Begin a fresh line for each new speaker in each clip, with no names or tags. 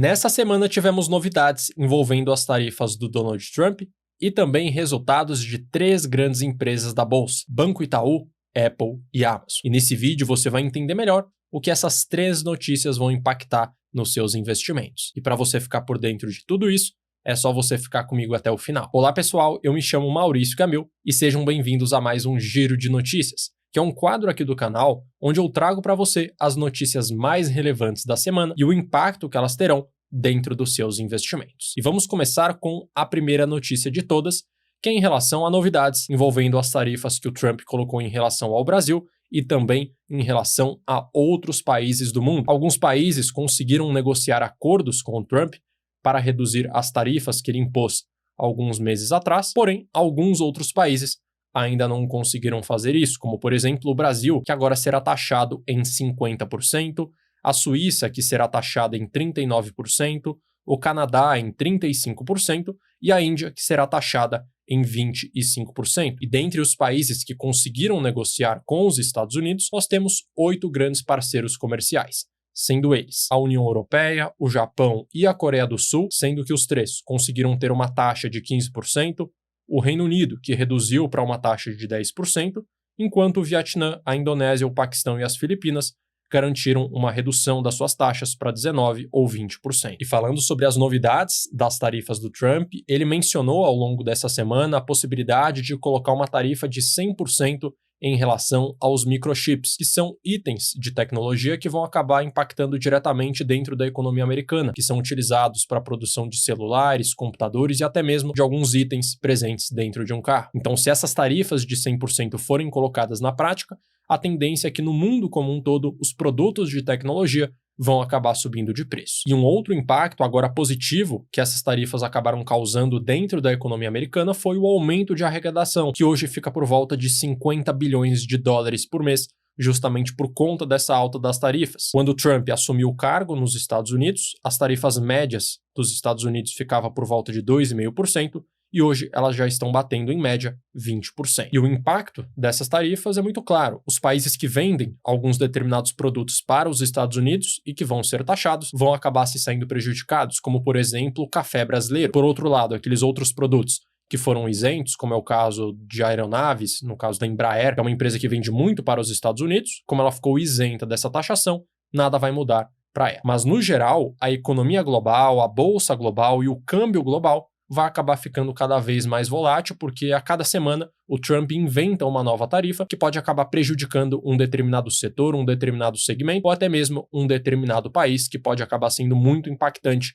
Nessa semana tivemos novidades envolvendo as tarifas do Donald Trump e também resultados de 3 grandes empresas da bolsa: Banco Itaú, Apple e Amazon. E nesse vídeo você vai entender melhor o que essas 3 notícias vão impactar nos seus investimentos. E para você ficar por dentro de tudo isso, é só você ficar comigo até o final. Olá pessoal, eu me chamo Maurício Camil e sejam bem-vindos a mais um Giro de Notícias, que é um quadro aqui do canal onde eu trago para você as notícias mais relevantes da semana e o impacto que elas terão dentro dos seus investimentos. E vamos começar com a primeira notícia de todas, que é em relação a novidades envolvendo as tarifas que o Trump colocou em relação ao Brasil e também em relação a outros países do mundo. Alguns países conseguiram negociar acordos com o Trump para reduzir as tarifas que ele impôs alguns meses atrás, porém, alguns outros países ainda não conseguiram fazer isso, como por exemplo o Brasil, que agora será taxado em 50%, a Suíça, que será taxada em 39%, o Canadá em 35% e a Índia, que será taxada em 25%. E dentre os países que conseguiram negociar com os Estados Unidos, nós temos 8 grandes parceiros comerciais, sendo eles a União Europeia, o Japão e a Coreia do Sul, sendo que os 3 conseguiram ter uma taxa de 15%, o Reino Unido, que reduziu para uma taxa de 10%, enquanto o Vietnã, a Indonésia, o Paquistão e as Filipinas garantiram uma redução das suas taxas para 19% ou 20%. E falando sobre as novidades das tarifas do Trump, ele mencionou ao longo dessa semana a possibilidade de colocar uma tarifa de 100% em relação aos microchips, que são itens de tecnologia que vão acabar impactando diretamente dentro da economia americana, que são utilizados para a produção de celulares, computadores e até mesmo de alguns itens presentes dentro de um carro. Então, se essas tarifas de 100% forem colocadas na prática, a tendência é que no mundo como um todo, os produtos de tecnologia vão acabar subindo de preço. E um outro impacto, agora positivo, que essas tarifas acabaram causando dentro da economia americana foi o aumento de arrecadação, que hoje fica por volta de 50 bilhões de dólares por mês, justamente por conta dessa alta das tarifas. Quando Trump assumiu o cargo nos Estados Unidos, as tarifas médias dos Estados Unidos ficavam por volta de 2,5%, e hoje elas já estão batendo em média 20%. E o impacto dessas tarifas é muito claro. Os países que vendem alguns determinados produtos para os Estados Unidos e que vão ser taxados vão acabar se saindo prejudicados, como por exemplo o café brasileiro. Por outro lado, aqueles outros produtos que foram isentos, como é o caso de aeronaves, no caso da Embraer, que é uma empresa que vende muito para os Estados Unidos, como ela ficou isenta dessa taxação, nada vai mudar para ela. Mas no geral, a economia global, a bolsa global e o câmbio global vai acabar ficando cada vez mais volátil, porque a cada semana o Trump inventa uma nova tarifa que pode acabar prejudicando um determinado setor, um determinado segmento, ou até mesmo um determinado país, que pode acabar sendo muito impactante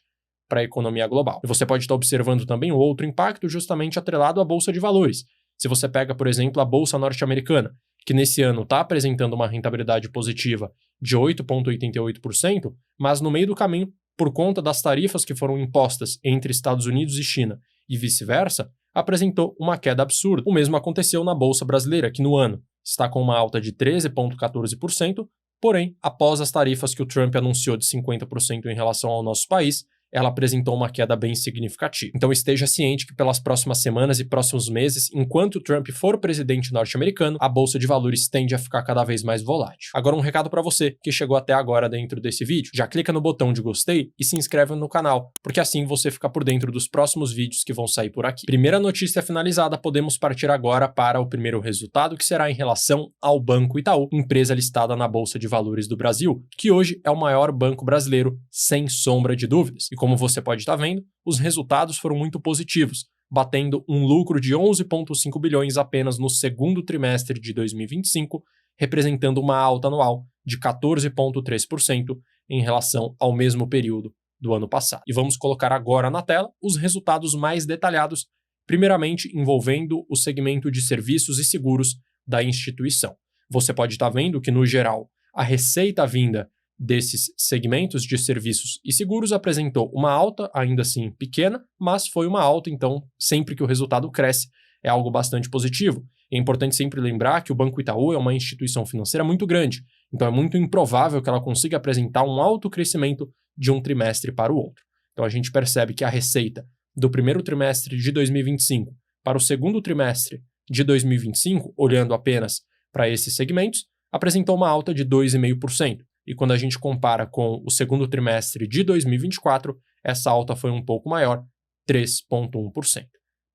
para a economia global. E você pode estar observando também o outro impacto justamente atrelado à Bolsa de Valores. Se você pega, por exemplo, a Bolsa norte-americana, que nesse ano está apresentando uma rentabilidade positiva de 8,88%, mas no meio do caminho, por conta das tarifas que foram impostas entre Estados Unidos e China e vice-versa, apresentou uma queda absurda. O mesmo aconteceu na Bolsa Brasileira, que no ano está com uma alta de 13,14%, porém, após as tarifas que o Trump anunciou de 50% em relação ao nosso país, ela apresentou uma queda bem significativa. Então esteja ciente que pelas próximas semanas e próximos meses, enquanto o Trump for presidente norte-americano, a Bolsa de Valores tende a ficar cada vez mais volátil. Agora um recado para você que chegou até agora dentro desse vídeo, já clica no botão de gostei e se inscreve no canal, porque assim você fica por dentro dos próximos vídeos que vão sair por aqui. Primeira notícia finalizada, podemos partir agora para o primeiro resultado, que será em relação ao Banco Itaú, empresa listada na Bolsa de Valores do Brasil, que hoje é o maior banco brasileiro, sem sombra de dúvidas. E como você pode estar vendo, os resultados foram muito positivos, batendo um lucro de 11,5 bilhões apenas no segundo trimestre de 2025, representando uma alta anual de 14,3% em relação ao mesmo período do ano passado. E vamos colocar agora na tela os resultados mais detalhados, primeiramente envolvendo o segmento de serviços e seguros da instituição. Você pode estar vendo que, no geral, a receita vinda desses segmentos de serviços e seguros apresentou uma alta, ainda assim pequena, mas foi uma alta, então sempre que o resultado cresce é algo bastante positivo. É importante sempre lembrar que o Banco Itaú é uma instituição financeira muito grande, então é muito improvável que ela consiga apresentar um alto crescimento de um trimestre para o outro. Então a gente percebe que a receita do primeiro trimestre de 2025 para o segundo trimestre de 2025, olhando apenas para esses segmentos, apresentou uma alta de 2,5%. e quando a gente compara com o segundo trimestre de 2024, essa alta foi um pouco maior, 3,1%.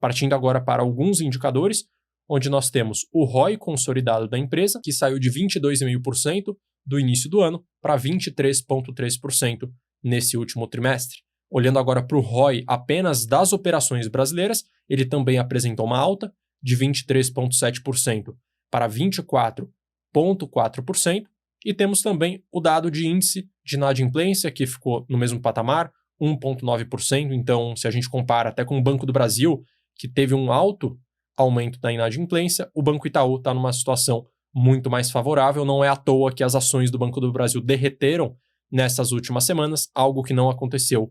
Partindo agora para alguns indicadores, onde nós temos o ROI consolidado da empresa, que saiu de 22,5% do início do ano para 23,3% nesse último trimestre. Olhando agora para o ROI apenas das operações brasileiras, ele também apresentou uma alta de 23,7% para 24,4%, e temos também o dado de índice de inadimplência, que ficou no mesmo patamar, 1,9%. Então, se a gente compara até com o Banco do Brasil, que teve um alto aumento da inadimplência, o Banco Itaú está numa situação muito mais favorável. Não é à toa que as ações do Banco do Brasil derreteram nessas últimas semanas, algo que não aconteceu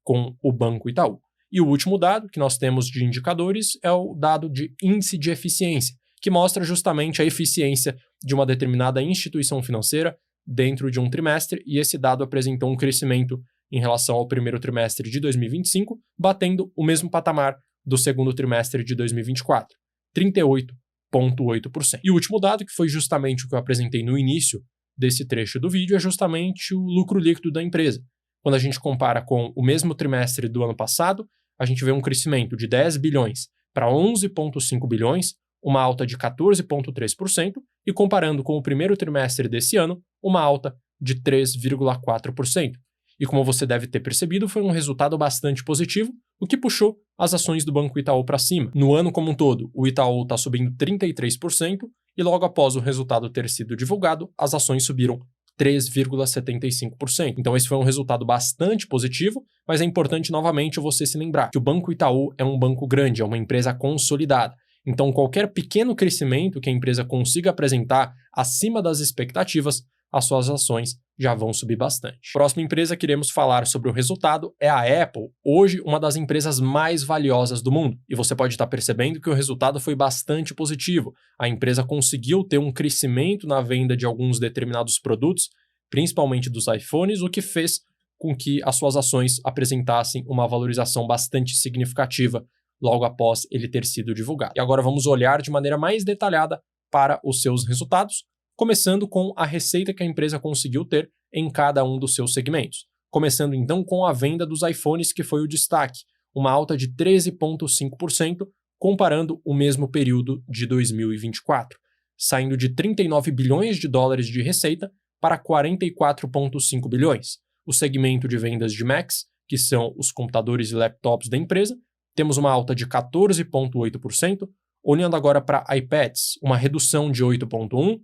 com o Banco Itaú. E o último dado que nós temos de indicadores é o dado de índice de eficiência, que mostra justamente a eficiência de uma determinada instituição financeira dentro de um trimestre, e esse dado apresentou um crescimento em relação ao primeiro trimestre de 2025, batendo o mesmo patamar do segundo trimestre de 2024, 38,8%. E o último dado, que foi justamente o que eu apresentei no início desse trecho do vídeo, é justamente o lucro líquido da empresa. Quando a gente compara com o mesmo trimestre do ano passado, a gente vê um crescimento de 10 bilhões para 11,5 bilhões, uma alta de 14,3%, e comparando com o primeiro trimestre desse ano, uma alta de 3,4%. E como você deve ter percebido, foi um resultado bastante positivo, o que puxou as ações do Banco Itaú para cima. No ano como um todo, o Itaú está subindo 33%, e logo após o resultado ter sido divulgado, as ações subiram 3,75%. Então esse foi um resultado bastante positivo, mas é importante novamente você se lembrar que o Banco Itaú é um banco grande, é uma empresa consolidada. Então qualquer pequeno crescimento que a empresa consiga apresentar acima das expectativas, as suas ações já vão subir bastante. Próxima empresa que iremos falar sobre o resultado é a Apple, hoje uma das empresas mais valiosas do mundo. E você pode estar percebendo que o resultado foi bastante positivo. A empresa conseguiu ter um crescimento na venda de alguns determinados produtos, principalmente dos iPhones, o que fez com que as suas ações apresentassem uma valorização bastante significativa logo após ele ter sido divulgado. E agora vamos olhar de maneira mais detalhada para os seus resultados, começando com a receita que a empresa conseguiu ter em cada um dos seus segmentos. Começando então com a venda dos iPhones, que foi o destaque, uma alta de 13,5%, comparando o mesmo período de 2024, saindo de 39 bilhões de dólares de receita para 44,5 bilhões. O segmento de vendas de Macs, que são os computadores e laptops da empresa, temos uma alta de 14,8%, olhando agora para iPads, uma redução de 8,1%,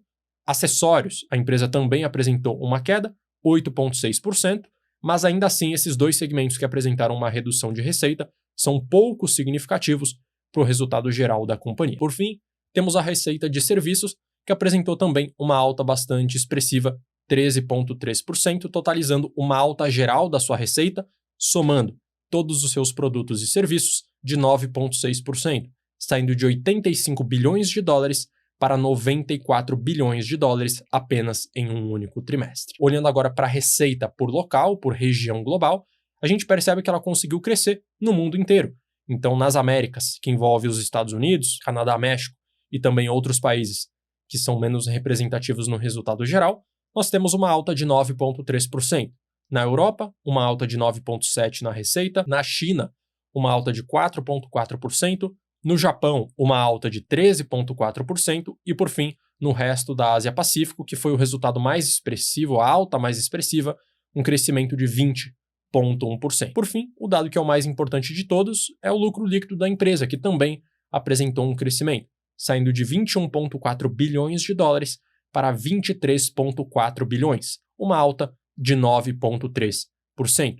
acessórios, a empresa também apresentou uma queda, 8,6%, mas ainda assim esses dois segmentos que apresentaram uma redução de receita são pouco significativos para o resultado geral da companhia. Por fim, temos a receita de serviços, que apresentou também uma alta bastante expressiva, 13,3%, totalizando uma alta geral da sua receita, somando todos os seus produtos e serviços, de 9,6%, saindo de 85 bilhões de dólares para 94 bilhões de dólares apenas em um único trimestre. Olhando agora para a receita por local, por região global, a gente percebe que ela conseguiu crescer no mundo inteiro. Então, nas Américas, que envolve os Estados Unidos, Canadá, México e também outros países que são menos representativos no resultado geral, nós temos uma alta de 9,3%. Na Europa, uma alta de 9,7% na receita. Na China, uma alta de 4,4%. No Japão, uma alta de 13,4%. E, por fim, no resto da Ásia-Pacífico, que foi o resultado mais expressivo, a alta mais expressiva, um crescimento de 20,1%. Por fim, o dado que é o mais importante de todos é o lucro líquido da empresa, que também apresentou um crescimento, saindo de 21,4 bilhões de dólares para 23,4 bilhões, uma alta de 9,3%.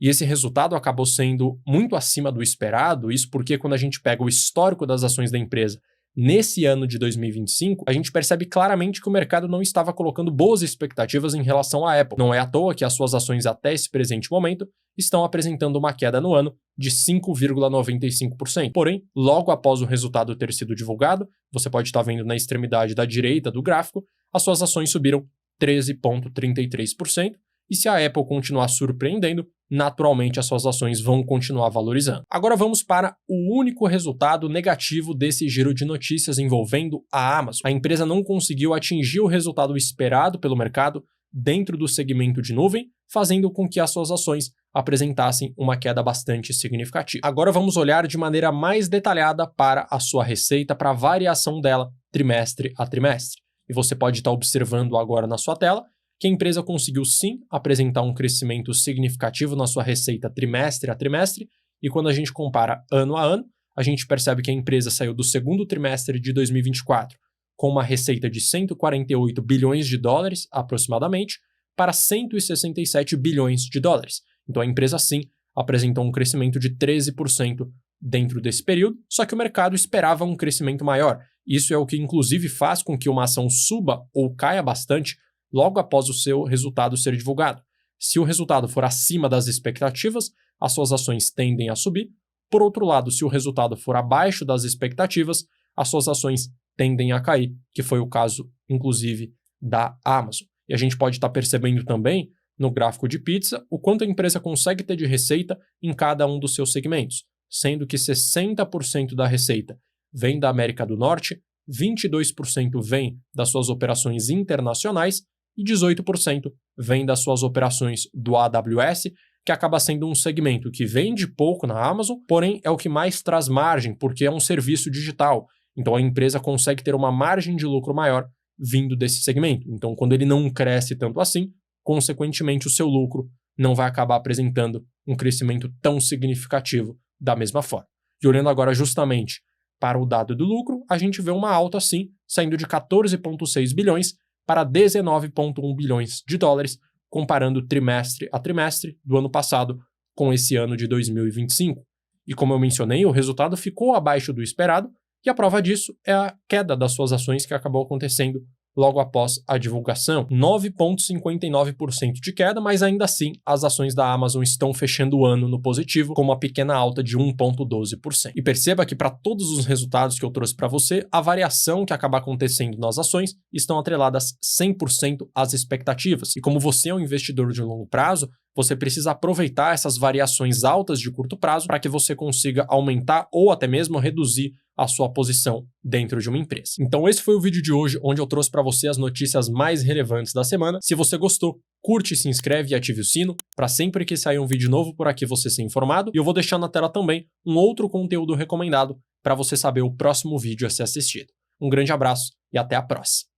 E esse resultado acabou sendo muito acima do esperado, isso porque quando a gente pega o histórico das ações da empresa nesse ano de 2025, a gente percebe claramente que o mercado não estava colocando boas expectativas em relação à Apple. Não é à toa que as suas ações até esse presente momento estão apresentando uma queda no ano de 5,95%. Porém, logo após o resultado ter sido divulgado, você pode estar vendo na extremidade da direita do gráfico, as suas ações subiram 13,33%, e se a Apple continuar surpreendendo, naturalmente as suas ações vão continuar valorizando. Agora vamos para o único resultado negativo desse giro de notícias envolvendo a Amazon. A empresa não conseguiu atingir o resultado esperado pelo mercado dentro do segmento de nuvem, fazendo com que as suas ações apresentassem uma queda bastante significativa. Agora vamos olhar de maneira mais detalhada para a sua receita, para a variação dela trimestre a trimestre. E você pode estar observando agora na sua tela que a empresa conseguiu sim apresentar um crescimento significativo na sua receita trimestre a trimestre, e quando a gente compara ano a ano, a gente percebe que a empresa saiu do segundo trimestre de 2024 com uma receita de 148 bilhões de dólares aproximadamente para 167 bilhões de dólares. Então a empresa sim apresentou um crescimento de 13% dentro desse período, só que o mercado esperava um crescimento maior. Isso é o que inclusive faz com que uma ação suba ou caia bastante logo após o seu resultado ser divulgado. Se o resultado for acima das expectativas, as suas ações tendem a subir. Por outro lado, se o resultado for abaixo das expectativas, as suas ações tendem a cair, que foi o caso, inclusive, da Amazon. E a gente pode estar percebendo também, no gráfico de pizza, o quanto a empresa consegue ter de receita em cada um dos seus segmentos, sendo que 60% da receita vem da América do Norte, 22% vem das suas operações internacionais e 18% vem das suas operações do AWS, que acaba sendo um segmento que vende pouco na Amazon, porém é o que mais traz margem, porque é um serviço digital. Então a empresa consegue ter uma margem de lucro maior vindo desse segmento. Então quando ele não cresce tanto assim, consequentemente o seu lucro não vai acabar apresentando um crescimento tão significativo da mesma forma. E olhando agora justamente para o dado do lucro, a gente vê uma alta sim, saindo de 14,6 bilhões para 19,1 bilhões de dólares, comparando trimestre a trimestre do ano passado com esse ano de 2025. E como eu mencionei, o resultado ficou abaixo do esperado, e a prova disso é a queda das suas ações que acabou acontecendo logo após a divulgação. 9,59% de queda, mas ainda assim as ações da Amazon estão fechando o ano no positivo, com uma pequena alta de 1,12%. E perceba que para todos os resultados que eu trouxe para você, a variação que acaba acontecendo nas ações estão atreladas 100% às expectativas. E como você é um investidor de longo prazo, você precisa aproveitar essas variações altas de curto prazo para que você consiga aumentar ou até mesmo reduzir a sua posição dentro de uma empresa. Então esse foi o vídeo de hoje, onde eu trouxe para você as notícias mais relevantes da semana. Se você gostou, curte, se inscreve e ative o sino para sempre que sair um vídeo novo por aqui você ser informado. E eu vou deixar na tela também um outro conteúdo recomendado para você saber o próximo vídeo a ser assistido. Um grande abraço e até a próxima.